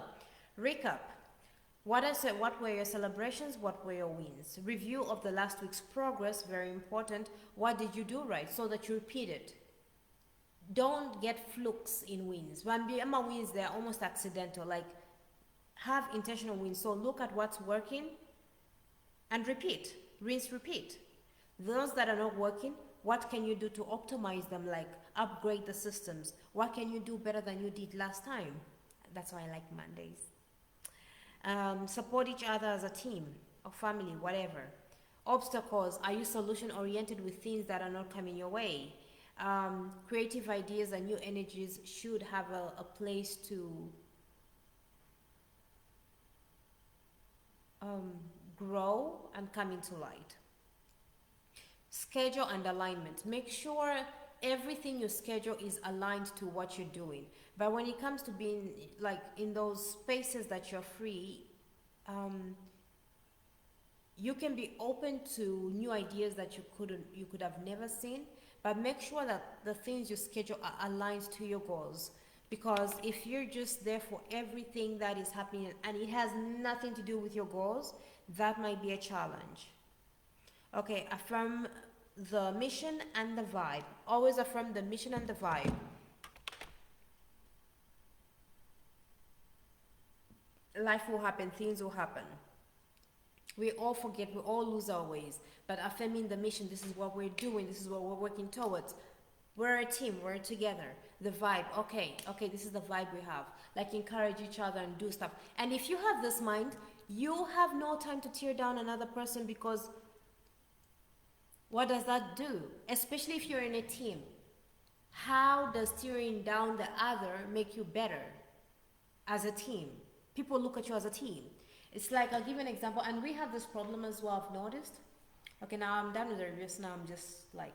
recap. What were your celebrations? What were your wins? Review of the last week's progress, very important. What did you do right so that you repeat it? Don't get flukes in wins. When Emma wins, they're almost accidental. Like, have intentional wins. So look at what's working and repeat. Rinse, repeat. Those that are not working, what can you do to optimize them? Like upgrade the systems. What can you do better than you did last time? That's why I like Mondays. Support each other as a team or family, whatever. Obstacles, are you solution oriented with things that are not coming your way? Creative ideas and new energies should have a place to grow and come into light. Schedule and alignment. Make sure everything you schedule is aligned to what you're doing. But when it comes to being like in those spaces that you're free, you can be open to new ideas that you could have never seen, but make sure that the things you schedule are aligned to your goals. Because if you're just there for everything that is happening and it has nothing to do with your goals, that might be a challenge. Okay, affirm the mission and the vibe. Always affirm the mission and the vibe. Life will happen, things will happen. We all forget, we all lose our ways. But affirming the mission, this is what we're doing, this is what we're working towards. We're a team, we're together. The vibe, okay, this is the vibe we have. Like encourage each other and do stuff. And if you have this mind, you have no time to tear down another person, because what does that do? Especially if you're in a team. How does tearing down the other make you better as a team? People look at you as a team. It's like, I'll give you an example, and we have this problem as well, I've noticed. Okay, now I'm done with the reviews, now I'm just like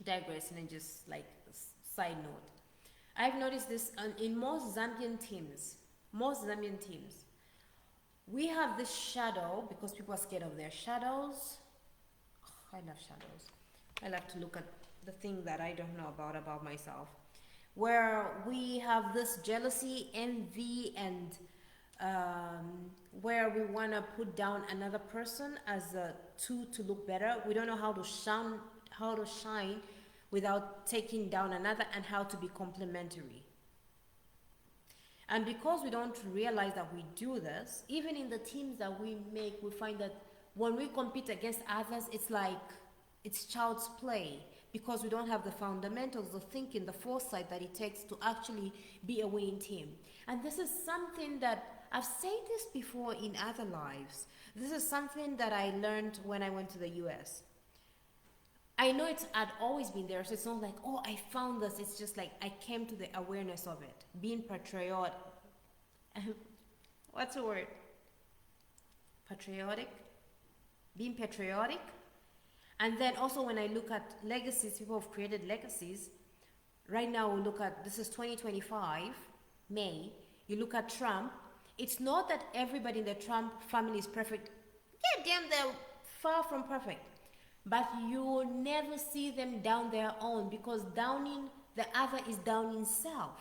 digressing and just like side note. I've noticed this in most Zambian teams. Most Zambian teams, we have this shadow because people are scared of their shadows. Oh, I love shadows. I love to look at the thing that I don't know about myself. Where we have this jealousy, envy, and where we want to put down another person as a tool to look better. We don't know how to shine without taking down another, and how to be complementary. And because we don't realize that we do this, even in the teams that we make, we find that when we compete against others, it's like it's child's play, because we don't have the fundamentals, the thinking, the foresight that it takes to actually be a winning team. And this is something that I've said this before in other lives. This is something that I learned when I went to the US. I know it had always been there, so it's not like, oh, I found this. It's just like I came to the awareness of it. Being patriotic. What's the word? Patriotic? Being patriotic. And then also when I look at legacies, people have created legacies. Right now we look at, this is 2025, May. You look at Trump. It's not that everybody in the Trump family is perfect. Yeah, damn, they're far from perfect. But you will never see them down their own, because downing the other is downing self.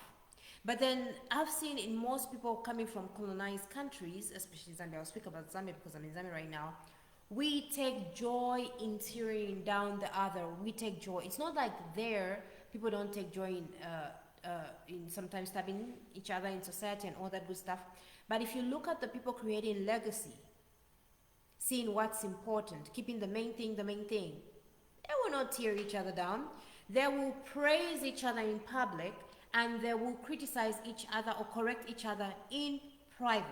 But then I've seen in most people coming from colonized countries, especially Zambia, I'll speak about Zambia because I'm in Zambia right now, we take joy in tearing down the other. We take joy. It's not like there, people don't take joy in sometimes stabbing each other in society and all that good stuff. But if you look at the people creating legacy, seeing what's important, keeping the main thing, they will not tear each other down. They will praise each other in public, and they will criticize each other or correct each other in private.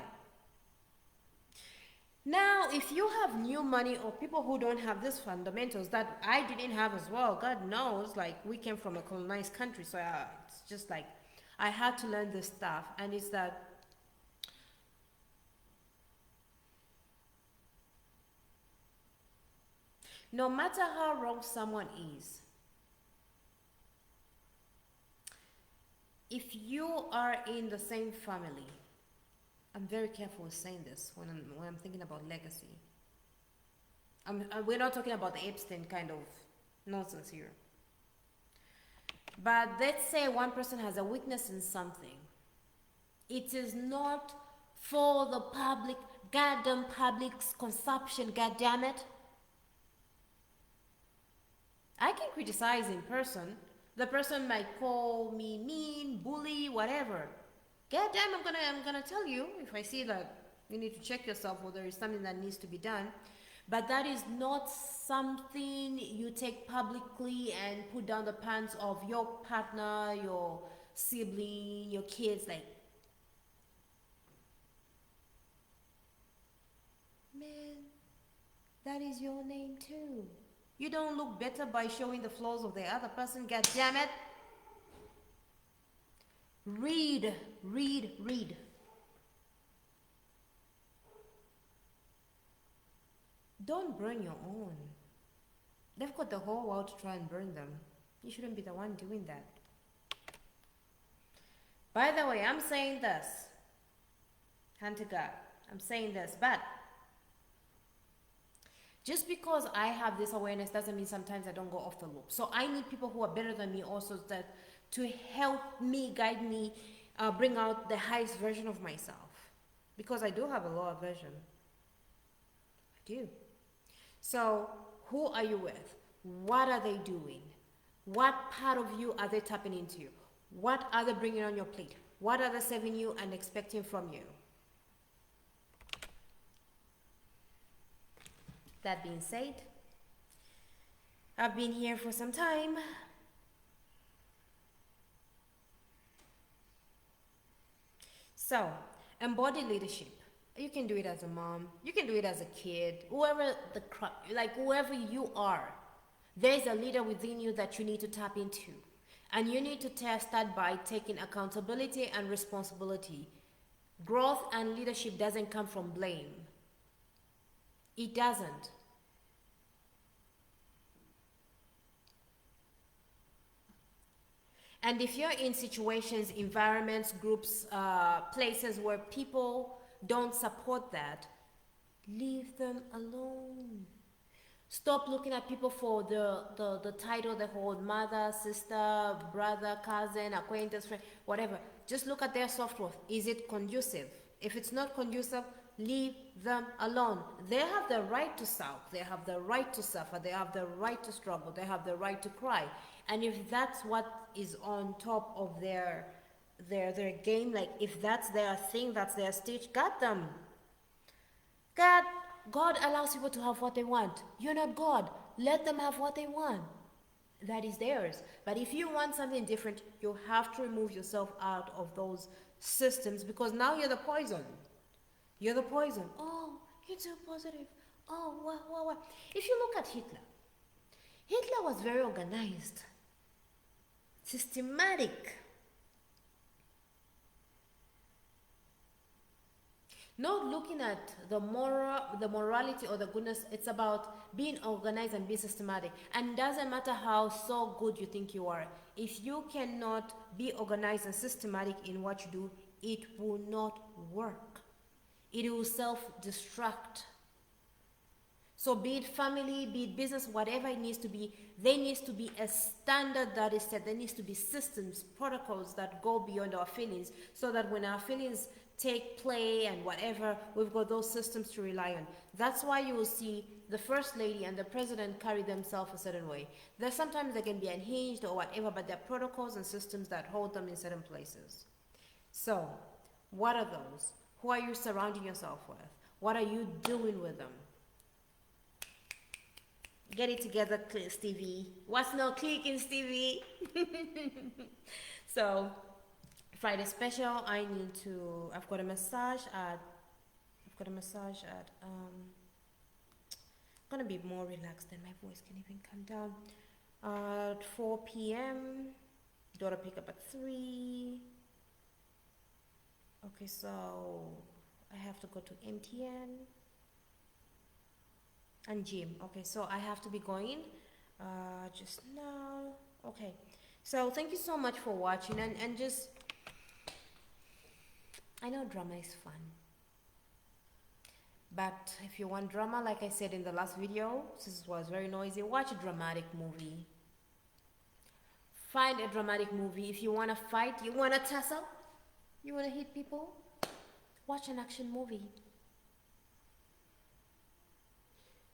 Now, if you have new money or people who don't have these fundamentals that I didn't have as well, God knows, like we came from a colonized country, so it's just like I had to learn this stuff. And it's that no matter how wrong someone is, if you are in the same family, I'm very careful with saying this when I'm thinking about legacy. We're not talking about the Epstein kind of nonsense here. But let's say one person has a weakness in something. It is not for the goddamn public's consumption, goddammit. I can criticize in person. The person might call me mean, bully, whatever. Goddamn, I'm gonna tell you if I see that you need to check yourself or there is something that needs to be done. But that is not something you take publicly and put down the pants of your partner, your sibling, your kids. Like, man, that is your name too. You don't look better by showing the flaws of the other person, god damn it. Read. Don't burn your own. They've got the whole world to try and burn them. You shouldn't be the one doing that. By the way, I'm saying this. Hand to God. I'm saying this, but just because I have this awareness doesn't mean sometimes I don't go off the loop. So I need people who are better than me also to help me, guide me, bring out the highest version of myself. Because I do have a lower version. I do. So who are you with? What are they doing? What part of you are they tapping into? What are they bringing on your plate? What are they serving you and expecting from you? That being said, I've been here for some time. So, embody leadership. You can do it as a mom. You can do it as a kid. Whoever you are, there's a leader within you that you need to tap into. And you need to start by taking accountability and responsibility. Growth and leadership doesn't come from blame. It doesn't. And if you're in situations, environments, groups, places where people don't support that, leave them alone. Stop looking at people for the title they hold: mother, sister, brother, cousin, acquaintance, friend, whatever. Just look at their self-worth. Is it conducive? If it's not conducive, leave them alone. They have the right to sulk. They have the right to suffer. They have the right to struggle. They have the right to cry. And if that's what is on top of their game, like if that's their thing, that's their stage, got them. God allows people to have what they want. You're not God. Let them have what they want. That is theirs. But if you want something different, you have to remove yourself out of those systems, because now you're the poison. You're the poison. Oh, you're too positive. Oh, what? If you look at Hitler, Hitler was very organized, systematic. Not looking at the morality or the goodness. It's about being organized and being systematic. And doesn't matter how so good you think you are. If you cannot be organized and systematic in what you do, it will not work. It will self-destruct. So be it family, be it business, whatever it needs to be, there needs to be a standard that is set. There needs to be systems, protocols that go beyond our feelings, so that when our feelings take play and whatever, we've got those systems to rely on. That's why you will see the first lady and the president carry themselves a certain way. There's sometimes they can be unhinged or whatever, but there are protocols and systems that hold them in certain places. So what are those? Who are you surrounding yourself with? What are you doing with them? Get it together, Stevie. What's no clicking, Stevie? So Friday special, I've got a massage at gonna be more relaxed, and my voice can even come down at 4 p.m. Daughter pick up at 3. Okay, so I have to go to MTN and gym. Okay, so I have to be going just now. Okay, so thank you so much for watching, and just, I know drama is fun, but if you want drama, like I said in the last video, this was very noisy, watch a dramatic movie. Find a dramatic movie. If you want to fight, you want to tussle, you want to hit people, watch an action movie.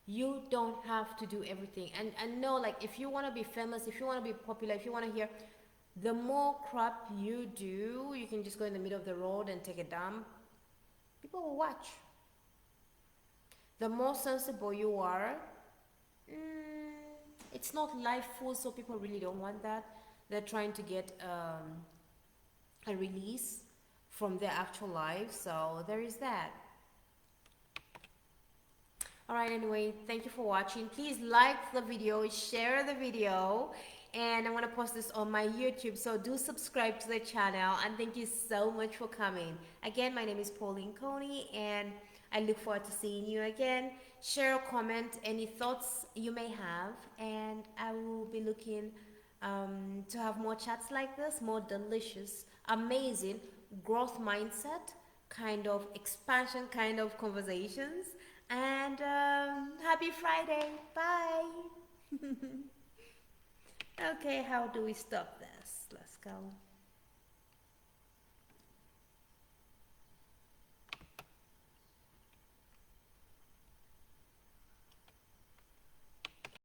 You don't have to do everything. And no, like, if you want to be famous, if you want to be popular, if you want to hear, the more crap you do, you can just go in the middle of the road and take a dump. People will watch. The more sensible you are, it's not life full, so people really don't want that. They're trying to get a release from their actual lives, so there is that. Alright, anyway, thank you for watching. Please like the video, share the video, and I'm going to post this on my YouTube, so do subscribe to the channel, and thank you so much for coming. Again, my name is Pauline Coney, and I look forward to seeing you again. Share or comment any thoughts you may have, and I will be looking to have more chats like this, more delicious, amazing growth mindset, kind of expansion, kind of conversations. And happy Friday. Bye. Okay, how do we stop this? Let's go.